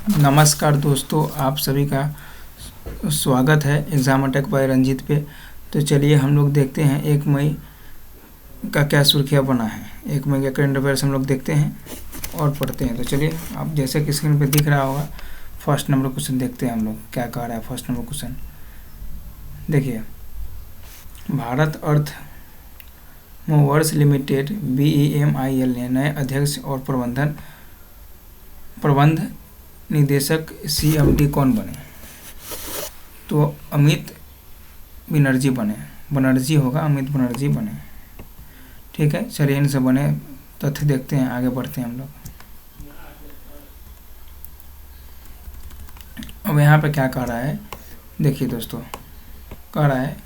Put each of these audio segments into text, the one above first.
नमस्कार दोस्तों, आप सभी का स्वागत है एग्ज़ाम अटैक बाय रंजीत पे। तो चलिए हम लोग देखते हैं 1 मई का क्या सुर्खियाँ बना है। 1 मई का करंट अफेयर्स हम लोग देखते हैं और पढ़ते हैं। तो चलिए, आप जैसे कि स्क्रीन पे दिख रहा होगा, फर्स्ट नंबर क्वेश्चन देखते हैं हम लोग क्या कह रहा है। फर्स्ट नंबर क्वेश्चन देखिए, भारत अर्थ मूवर्स लिमिटेड BEMIL ने नए अध्यक्ष और प्रबंध निदेशक CMD कौन बने? तो अमित बनर्जी होगा, अमित बनर्जी बने। ठीक है, चलिए इनसे बने तथ्य देखते हैं, आगे बढ़ते हैं हम लोग। अब यहाँ पे क्या कह रहा है, देखिए दोस्तों, कह रहा है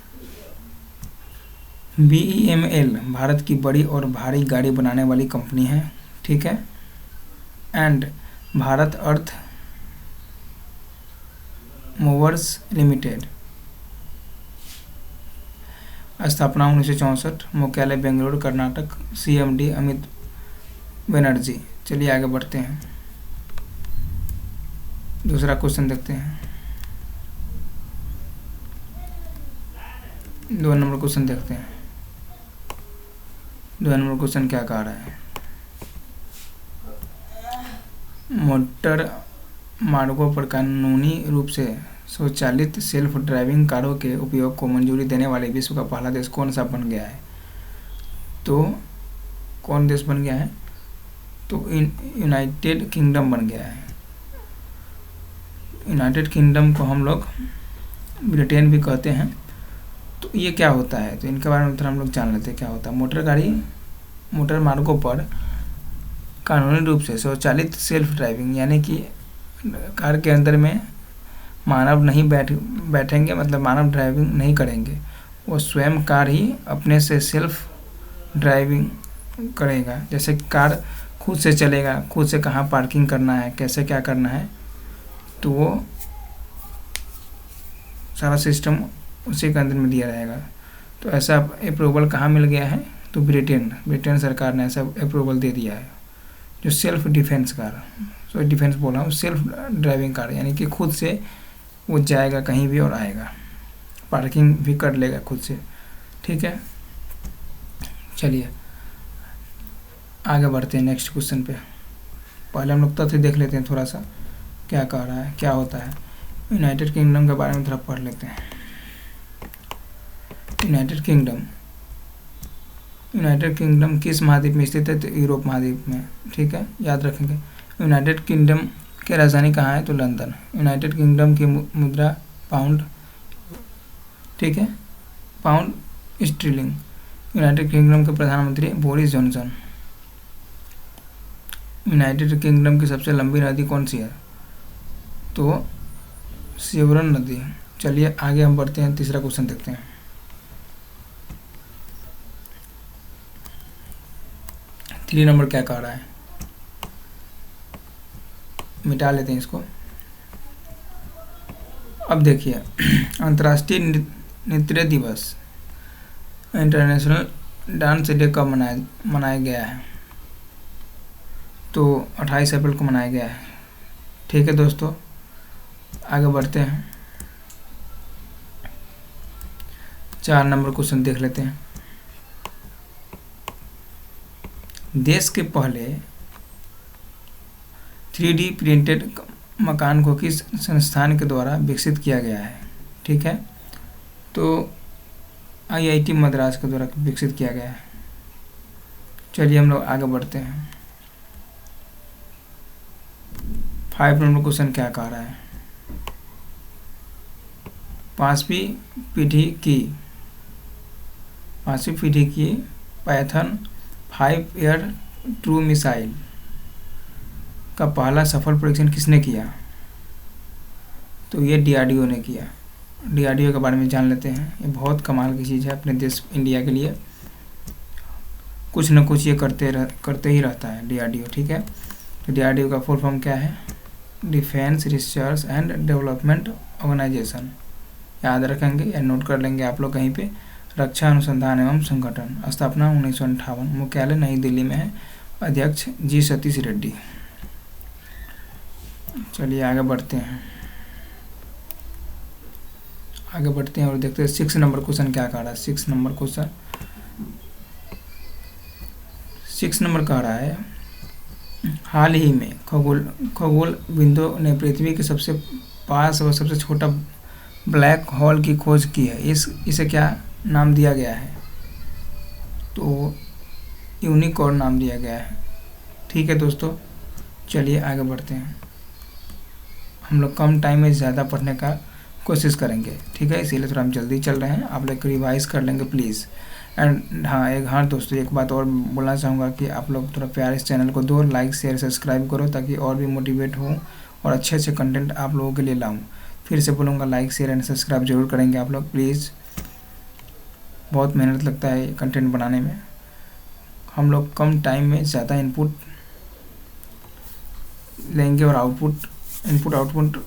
BEML भारत की बड़ी और भारी गाड़ी बनाने वाली कंपनी है। ठीक है, and Bharat earth movers limited स्थापना 1964, मुख्यालय बेंगलुरु कर्नाटक, CMD अमित बनर्जी। चलिए आगे बढ़ते हैं, दूसरा क्वेश्चन देखते हैं। 2 नंबर क्वेश्चन देखते हैं। 2 नंबर क्वेश्चन क्या कह रहा है, मोटर मार्गों पर कानूनी रूप से स्वचालित सेल्फ ड्राइविंग कारों के उपयोग को मंजूरी देने वाले विश्व का पहला देश कौन सा बन गया है? तो कौन देश बन गया है? तो यूनाइटेड किंगडम बन गया है। यूनाइटेड किंगडम को हम लोग ब्रिटेन भी कहते हैं। तो ये क्या होता है, तो इनके बारे में थोड़ा हम लोग जान लेते हैं क्या होता है। मोटर मार्गों पर कानूनी रूप से स्वचालित सेल्फ ड्राइविंग, यानी कि कार के अंदर में मानव नहीं बैठेंगे, मतलब मानव ड्राइविंग नहीं करेंगे, वो स्वयं कार ही अपने से सेल्फ ड्राइविंग करेगा। जैसे कार खुद से चलेगा, खुद से कहाँ पार्किंग करना है, कैसे क्या करना है, तो वो सारा सिस्टम उसी के अंदर में दिया रहेगा। तो ऐसा अप्रूवल कहाँ मिल गया है? तो ब्रिटेन सरकार ने ऐसा अप्रूवल दे दिया है। जो सेल्फ डिफेंस कार, डिफेंस बोल रहा हूँ, सेल्फ ड्राइविंग कार, यानी कि खुद से वो जाएगा कहीं भी और आएगा, पार्किंग भी कर लेगा खुद से। ठीक है, चलिए आगे बढ़ते हैं नेक्स्ट क्वेश्चन पे। पहले हम लोग तथ्य देख लेते हैं थोड़ा सा, क्या कह रहा है, क्या होता है। यूनाइटेड किंगडम के बारे में थोड़ा पढ़ लेते हैं। यूनाइटेड किंगडम किस महाद्वीप में स्थित है? तो यूरोप महाद्वीप में। ठीक है, याद रखेंगे। यूनाइटेड किंगडम की राजधानी कहाँ है? तो लंदन। यूनाइटेड किंगडम की मुद्रा पाउंड। ठीक है, पाउंड स्टर्लिंग। यूनाइटेड किंगडम के प्रधानमंत्री बोरिस जॉनसन। यूनाइटेड किंगडम की सबसे लंबी नदी कौन सी है? तो सेवरन नदी। चलिए आगे हम बढ़ते हैं, तीसरा क्वेश्चन देखते हैं। थ्री नंबर क्या कह रहा है, मिटा लेते हैं इसको। अब देखिए, अंतर्राष्ट्रीय नृत्य दिवस, इंटरनेशनल डांस डे कब मनाया गया है? तो 28 अप्रैल को मनाया गया है। ठीक है दोस्तों, आगे बढ़ते हैं, 4 नंबर क्वेश्चन देख लेते हैं। देश के पहले 3D प्रिंटेड मकान को किस संस्थान के द्वारा विकसित किया गया है? ठीक है, तो IIT मद्रास के द्वारा विकसित किया गया है। चलिए हम लोग आगे बढ़ते हैं। 5 नंबर क्वेश्चन क्या कह रहा है, पांचवी पीढ़ी की पाइथन 5 एयर ट्रू मिसाइल का पहला सफल परीक्षण किसने किया? तो ये DRDO ने किया। DRDO के बारे में जान लेते हैं। ये बहुत कमाल की चीज़ है अपने देश इंडिया के लिए, कुछ न कुछ ये करते ही रहता है DRDO। ठीक है, तो DRDO का फुल फॉर्म क्या है? Defence research and development organisation. याद रखेंगे या नोट कर लेंगे आप लोग कहीं पे। रक्षा अनुसंधान एवं संगठन, स्थापना 1958, मुख्यालय नई दिल्ली में है, अध्यक्ष G सतीश रेड्डी। चलिए आगे बढ़ते हैं, आगे बढ़ते हैं और देखते हैं 6 नंबर क्वेश्चन क्या कह रहा है। 6 नंबर क्वेश्चन, 6 नंबर कह रहा है, हाल ही में खगोल बिंदु ने पृथ्वी के सबसे पास और सबसे छोटा ब्लैक होल की खोज की है। इसे क्या नाम दिया गया है? तो यूनिकॉर्न नाम दिया गया है। ठीक है दोस्तों, चलिए आगे बढ़ते हैं। हम लोग कम टाइम में ज़्यादा पढ़ने का कोशिश करेंगे, ठीक है, इसीलिए थोड़ा हम जल्दी चल रहे हैं। आप लोग रिवाइज कर लेंगे प्लीज़। एंड हाँ दोस्तों, एक बात और बोलना चाहूँगा कि आप लोग थोड़ा प्यार इस चैनल को दो, लाइक शेयर सब्सक्राइब करो, ताकि और भी मोटिवेट हो और अच्छे अच्छे कंटेंट आप लोगों के लिए लाऊं। फिर से बोलूँगा, लाइक शेयर एंड सब्सक्राइब जरूर करेंगे आप लोग प्लीज़। बहुत मेहनत लगता है कंटेंट बनाने में। हम लोग कम टाइम में ज़्यादा इनपुट लेंगे और इनपुट आउटपुट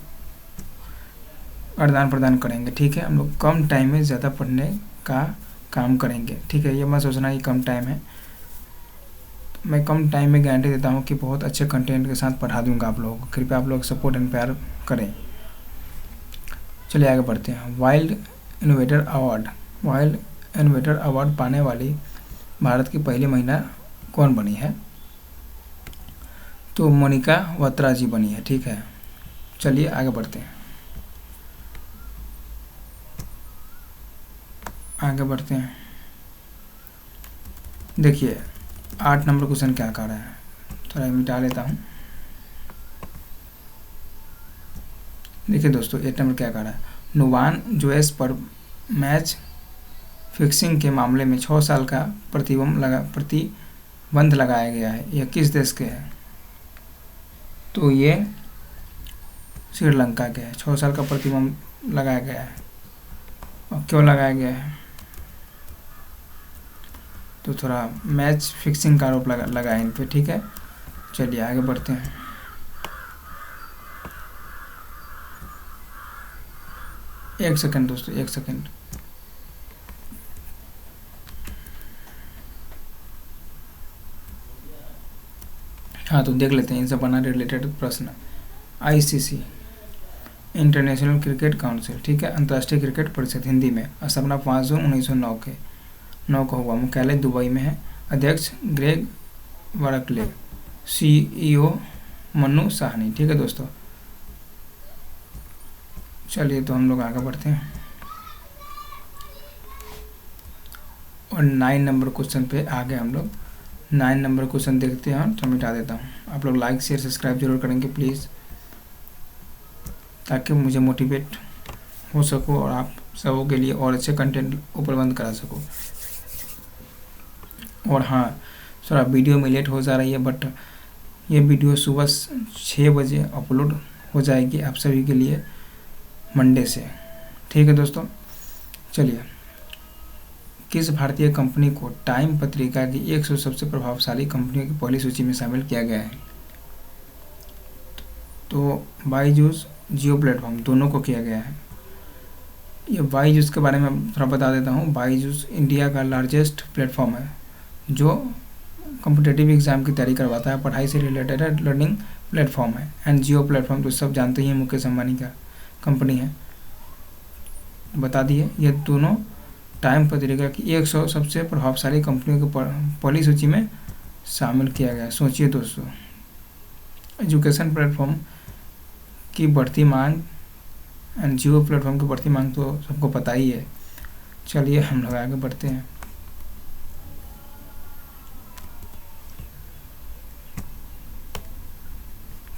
आदान प्रदान करेंगे, ठीक है। हम लोग कम टाइम में ज़्यादा पढ़ने का काम करेंगे, ठीक है। ये मत सोचना कि कम टाइम है, मैं कम टाइम में गारंटी देता हूँ कि बहुत अच्छे कंटेंट के साथ पढ़ा दूंगा आप लोगों को। कृपया आप लोग सपोर्ट एंड प्यार करें। चलिए आगे बढ़ते हैं। वाइल्ड इनोवेटर अवार्ड पाने वाली भारत की पहली महिला कौन बनी है? तो मोनिका बत्रा जी बनी है, ठीक है। चलिए आगे बढ़ते हैं, आगे बढ़ते हैं। देखिए 8 नंबर क्वेश्चन क्या कह रहा है, थोड़ा मिटा लेता हूँ। देखिए दोस्तों 8 नंबर क्या कह रहा है, नुवान जोएस पर मैच फिक्सिंग के मामले में 6 साल का प्रतिबंध लगाया गया है। यह किस देश के है? तो ये श्रीलंका के है। 6 साल का प्रतिबंध लगाया गया है। और क्यों लगाया गया है? तो थोड़ा मैच फिक्सिंग का आरोप लगा है इन पे, ठीक है। चलिए आगे बढ़ते हैं। एक सेकंड दोस्तों, एक सेकंड। हाँ तो देख लेते हैं इनसे बना रिलेटेड प्रश्न। ICC इंटरनेशनल क्रिकेट काउंसिल, ठीक है, अंतर्राष्ट्रीय क्रिकेट परिषद हिंदी में, स्थापना 5 जून 1909 को हुआ। मुख्यालय दुबई में है। अध्यक्ष ग्रेग वरकले, CEO मन्नू साहनी, ठीक है दोस्तों। चलिए तो हम लोग आगे बढ़ते हैं और 9 नंबर क्वेश्चन पे आगे हम लोग 9 नंबर क्वेश्चन देखते हैं। तो मिटा देता हूँ। आप लोग लाइक शेयर सब्सक्राइब जरूर करेंगे प्लीज़, ताकि मुझे मोटिवेट हो सको और आप सबों के लिए और अच्छे कंटेंट उपलब्ध करा सको। और हाँ, थोड़ा वीडियो में लेट हो जा रही है, बट ये वीडियो सुबह 6 बजे अपलोड हो जाएगी आप सभी के लिए मंडे से, ठीक है दोस्तों। चलिए, किस भारतीय कंपनी को टाइम पत्रिका की 100 सबसे प्रभावशाली कंपनियों की पहली सूची में शामिल किया गया है? तो बायजूस, जियो प्लेटफॉर्म, दोनों को किया गया है। ये बायजूस के बारे में थोड़ा बता देता हूँ। बायजूस इंडिया का लार्जेस्ट प्लेटफॉर्म है जो कॉम्पिटिटिव एग्ज़ाम की तैयारी करवाता है, पढ़ाई से रिलेटेड लर्निंग प्लेटफॉर्म है। एंड जियो प्लेटफॉर्म तो सब जानते ही हैं, मुकेश अंबानी का कंपनी है, बता दिए। ये दोनों टाइम पत्रिका की 100 सबसे प्रभावशाली कंपनियों की पहली सूची में शामिल किया गया। सोचिए दोस्तों, एजुकेशन प्लेटफॉर्म की बढ़ती मांग एंड जियो प्लेटफॉर्म की बढ़ती मांग तो सबको पता ही है। चलिए हम लोग आगे बढ़ते हैं।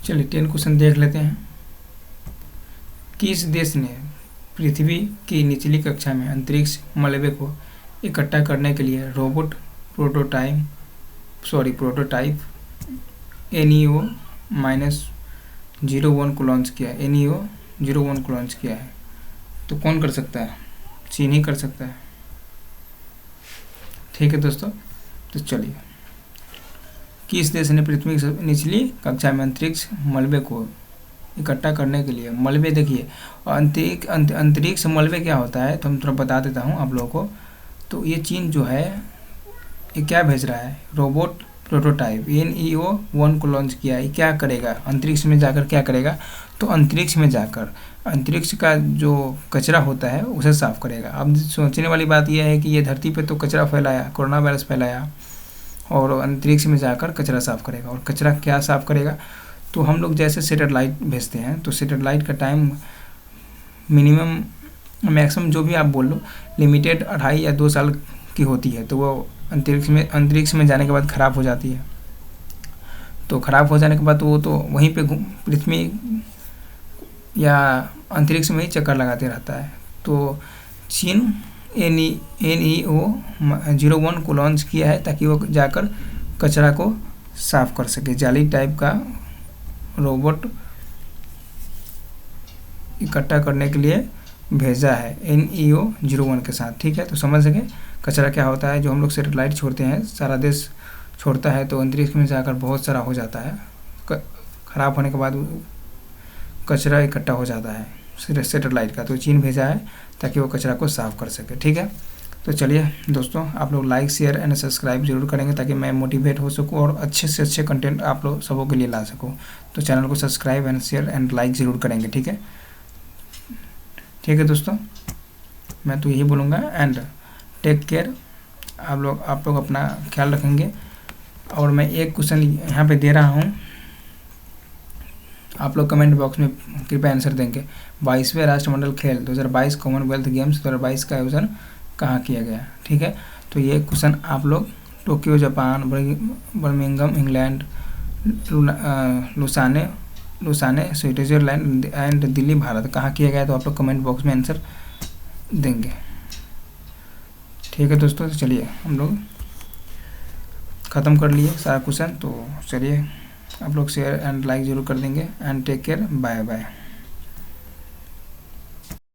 चलिए 10 क्वेश्चन देख लेते हैं। किस देश ने पृथ्वी की निचली कक्षा में अंतरिक्ष मलबे को इकट्ठा करने के लिए रोबोट प्रोटोटाइप NEO-01 को लॉन्च किया? NEO-01 को लॉन्च किया है। तो कौन कर सकता है? चीन ही कर सकता है, ठीक है दोस्तों। तो चलिए, किस देश ने पृथ्वी की निचली कक्षा में अंतरिक्ष मलबे को इकट्ठा करने के लिए, मलबे देखिए, अंतरिक्ष मलबे क्या होता है तो हम थोड़ा बता देता हूँ आप लोगों को। तो ये चीन जो है ये क्या भेज रहा है? रोबोट प्रोटोटाइप NEO-1 को लॉन्च किया है। क्या करेगा अंतरिक्ष में जाकर, क्या करेगा? तो अंतरिक्ष में जाकर अंतरिक्ष का जो कचरा होता है उसे साफ करेगा। अब सोचने वाली बात यह है कि ये धरती पे तो कचरा फैलाया, कोरोना वायरस फैलाया, और अंतरिक्ष में जाकर कचरा साफ करेगा। और कचरा क्या साफ करेगा? तो हम लोग जैसे सैटेलाइट भेजते हैं, तो सैटेलाइट का टाइम मिनिमम मैक्सिमम जो भी आप बोल लो, लिमिटेड 2.5 या 2 साल की होती है। तो वो अंतरिक्ष में जाने के बाद ख़राब हो जाती है। तो ख़राब हो जाने के बाद वो तो वहीं पे पृथ्वी या अंतरिक्ष में ही चक्कर लगाते रहता है। तो चीन NEO-01 को लॉन्च किया है ताकि वो जाकर कचरा को साफ कर सके। जाली टाइप का रोबोट इकट्ठा करने के लिए भेजा है NEO-01 के साथ। ठीक है, तो समझ सके कचरा क्या होता है। जो हम लोग सैटेलाइट छोड़ते हैं, सारा देश छोड़ता है, तो अंतरिक्ष में जाकर बहुत सारा हो जाता है। ख़राब होने के बाद कचरा इकट्ठा हो जाता है सैटेलाइट का। तो चीन भेजा है ताकि वो कचरा को साफ कर सके। ठीक है, तो चलिए दोस्तों, आप लोग लाइक शेयर एंड सब्सक्राइब जरूर करेंगे ताकि मैं मोटिवेट हो सकूं और अच्छे से अच्छे कंटेंट आप लोग सबों के लिए ला सकूं। तो चैनल को subscribe and share and like ज़रूर करेंगे। ठीक है, ठीक है दोस्तों, मैं तो यही बोलूँगा। And take care. आप लोग अपना ख्याल रखेंगे। और मैं एक क्वेश्चन यहाँ पे दे रहा हूँ, आप लोग कमेंट बॉक्स में कृपया आंसर देंगे। 22वें राष्ट्रमंडल खेल 2022 कॉमनवेल्थ गेम्स 2022 का आयोजन कहाँ किया गया? ठीक है, तो ये क्वेश्चन आप लोग Tokyo Japan, Birmingham England, Lausanne Switzerland and Delhi Bharat कहाँ किया गया? तो आप लोग कमेंट बॉक्स में आंसर देंगे। ठीक है दोस्तों, तो चलिए हम लोग ख़त्म कर लिए सारा क्वेश्चन। तो चलिए आप लोग शेयर एंड लाइक ज़रूर कर देंगे। And take care, bye bye.